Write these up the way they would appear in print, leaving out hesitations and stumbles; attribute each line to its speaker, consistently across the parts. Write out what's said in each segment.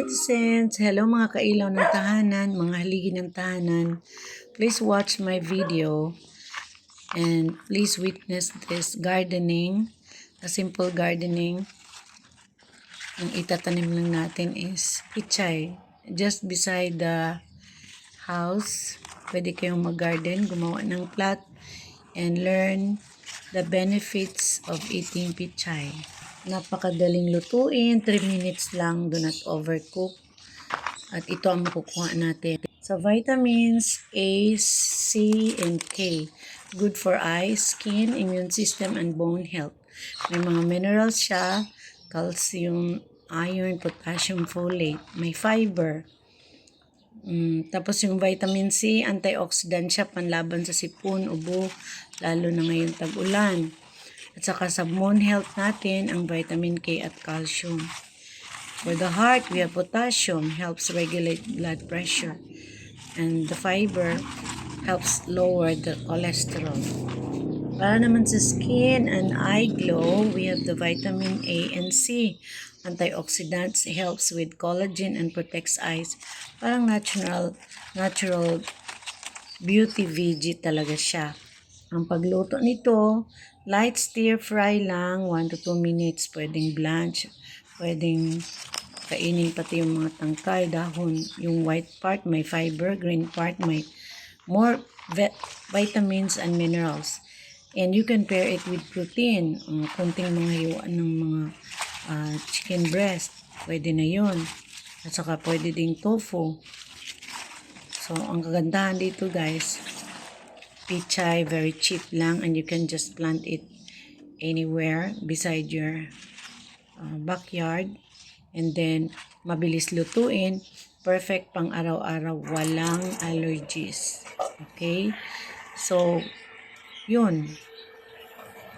Speaker 1: netizens! Hello mga kailaw ng tahanan, mga haligi ng tahanan. Please watch my video and please witness this gardening. A simple gardening. Ang itatanim lang natin is pichay. Just beside the house, pwede kayong mag-garden, gumawa ng plot and learn the benefits of eating pichay. Napakadaling lutuin, 3 minutes lang, do not overcook. At ito ang makukuha natin. Sa vitamins A, C, and K. Good for eyes, skin, immune system, and bone health. May mga minerals siya, calcium, iron, potassium, folate. May fiber. Tapos yung vitamin C, antioxidant siya, panlaban sa sipon, ubo, lalo na ngayong tag-ulan. At saka sa bone health natin, ang vitamin K at calcium. For the heart, we have potassium, helps regulate blood pressure. And the fiber helps lower the cholesterol. Para naman sa skin and eye glow, we have the vitamin A and C. Antioxidants helps with collagen and protects eyes. Parang natural beauty veggie talaga siya. Ang pagluto nito, light stir fry lang, 1 to 2 minutes. Pwedeng blanch, pwedeng kainin pati yung mga tangkay, dahon. Yung white part may fiber, green part may more vitamins and minerals. And you can pair it with protein. Kunting mga hiwaan ng mga chicken breast, pwede na yun. At saka pwede ding tofu. So, ang kagandahan dito guys, pichay, very cheap lang, and you can just plant it anywhere beside your backyard. And then, mabilis lutuin, perfect pang araw-araw, walang allergies. Okay? So, yun.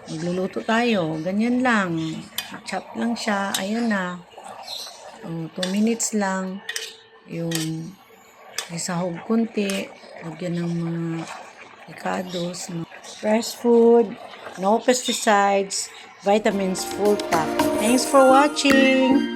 Speaker 1: Magluluto tayo. Ganyan lang. Chop lang siya. Ayan na. 2 minutes lang. Yung may sahog kunti. Lagyan ng mga picados. Fresh food. No pesticides. Vitamins full pack. Thanks for watching.